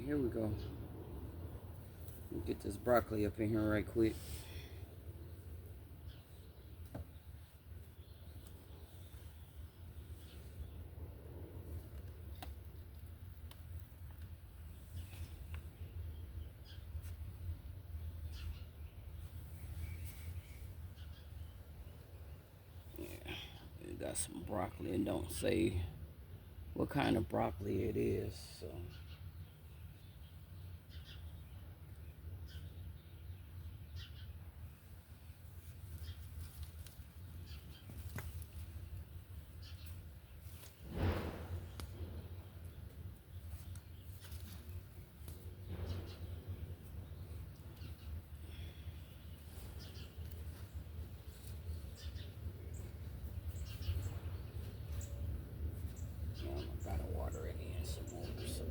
here we go. Get this broccoli up in here right quick. Yeah, it got some broccoli and don't say what kind of broccoli it is, so. I gotta water it in some more, so.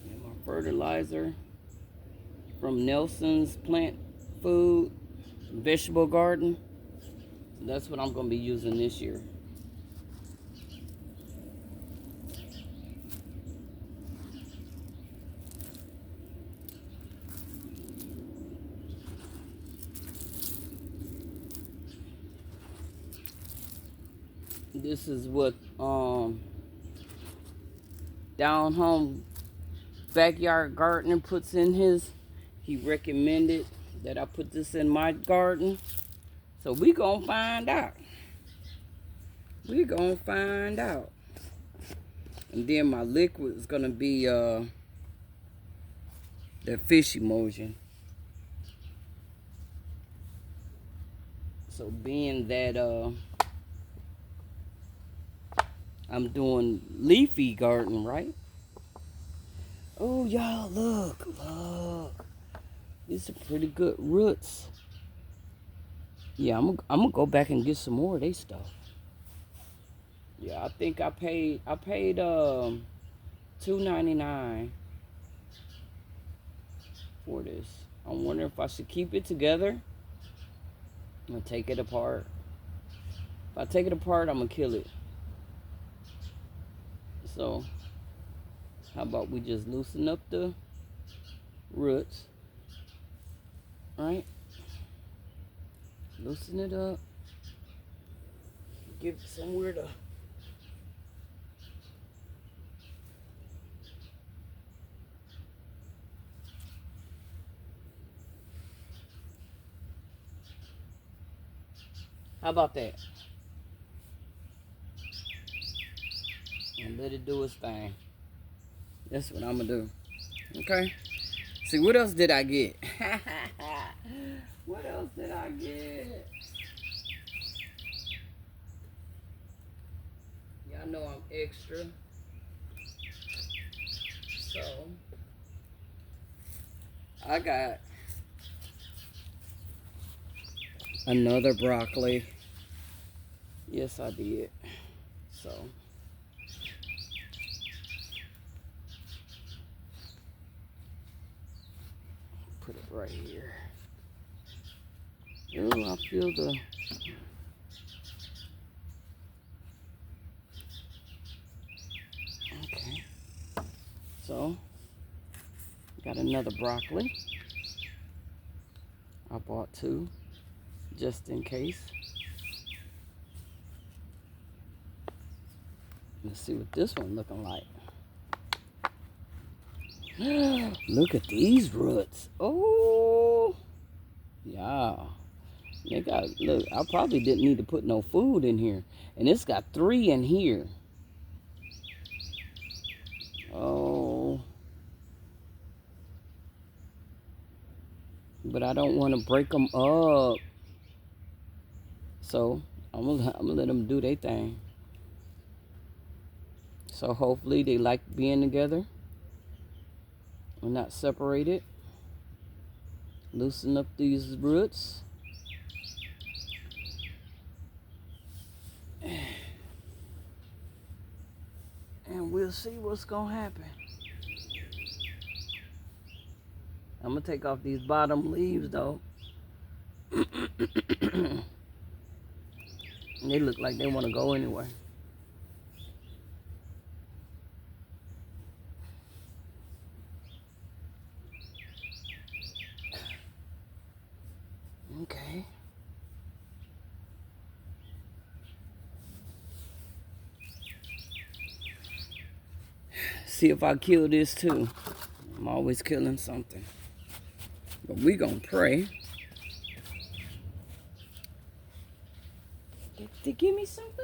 And my fertilizer from Nelson's Plant Food Vegetable Garden. That's what I'm gonna be using this year. This is what Down Home Backyard Gardener puts in his. He recommended that I put this in my garden. So we gonna find out. We gonna find out. And then my liquid is gonna be the fish emoji. So being that I'm doing leafy garden, right? Oh, y'all, look. These are pretty good roots. Yeah, I'm gonna go back and get some more of their stuff. Yeah, I think I paid $2.99 for this. I'm wondering if I should keep it together or take it apart. If I take it apart, I'm gonna kill it. So, how about we just loosen up the roots, right? Loosen it up. Give it somewhere to. How about that? And let it do its thing. That's what I'm gonna do. Okay? See, what else did I get? What else did I get? Y'all know I'm extra. So, I got another broccoli. Yes, I did. So, put it right here. Oh, I feel the. Okay. So, got another broccoli. I bought two, just in case. Let's see what this one looking like. Look at these roots. Oh, yeah. They got, look, I probably didn't need to put no food in here. And it's got 3 in here. Oh. But I don't want to break them up. So, I'm gonna let them do their thing. So, hopefully they like being together. We're not separated. Loosen up these roots. And we'll see what's gonna happen. I'm gonna take off these bottom leaves though. And they look like they want to go anyway. Okay. See if I kill this too. I'm always killing something. But we gonna pray. To give me some food.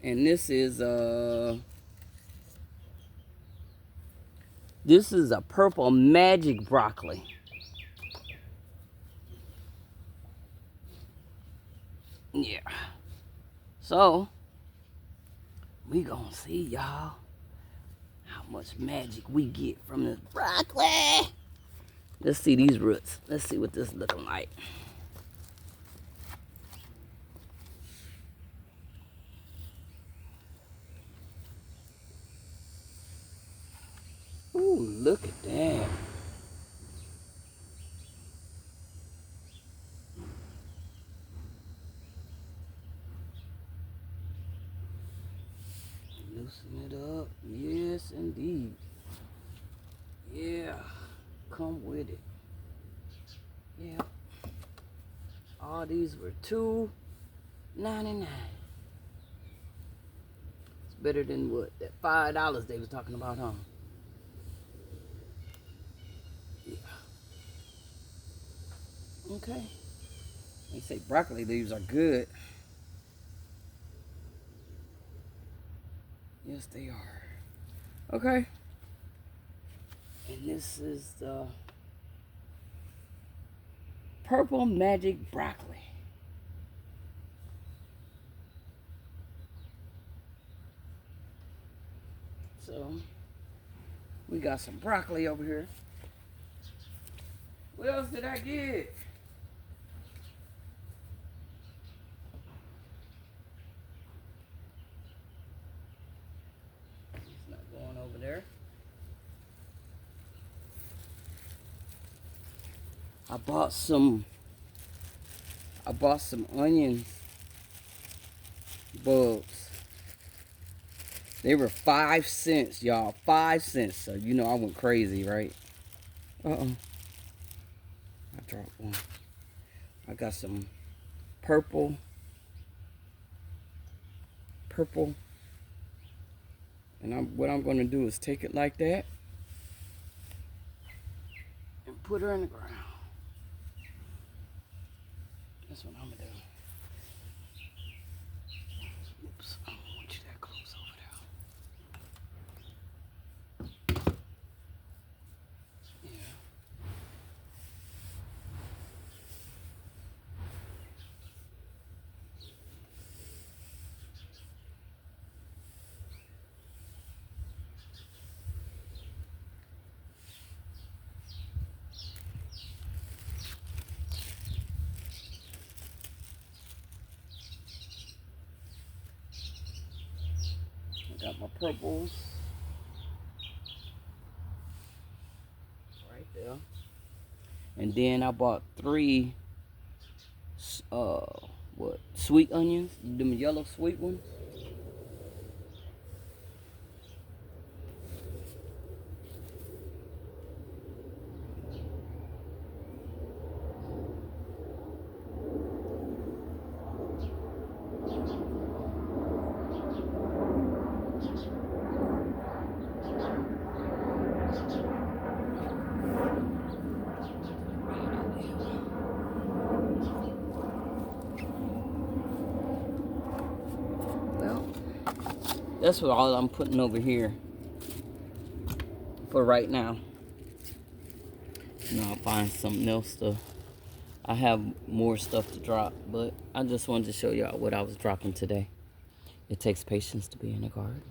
And this is a purple magic broccoli. Yeah. So we gonna see, y'all, how much magic we get from this broccoli. Let's see these roots. Let's see what this looking like. Ooh, look at that. Loosen it up. Yes, indeed. Yeah. Come with it. Yeah. All these were $2.99. It's better than what? That $5 they was talking about, huh? Yeah. Okay. They say broccoli leaves are good. Yes, they are. Okay. And this is the purple magic broccoli. So we got some broccoli over here. What else did I get? It's not going over there. I bought some onion bulbs. They were 5 cents, y'all. 5 cents. So you know I went crazy, right? Uh-oh. I dropped one. I got some purple. And what I'm going to do is take it like that and put her in the ground. That's what I'm going to do. Oops, I don't want you that close over there. Yeah. I got my purples right there. And then I bought 3 sweet onions, them yellow sweet ones. Well, that's what all I'm putting over here for right now. And I'll find something else to. I have more stuff to drop, but I just wanted to show y'all what I was dropping today. It takes patience to be in a garden.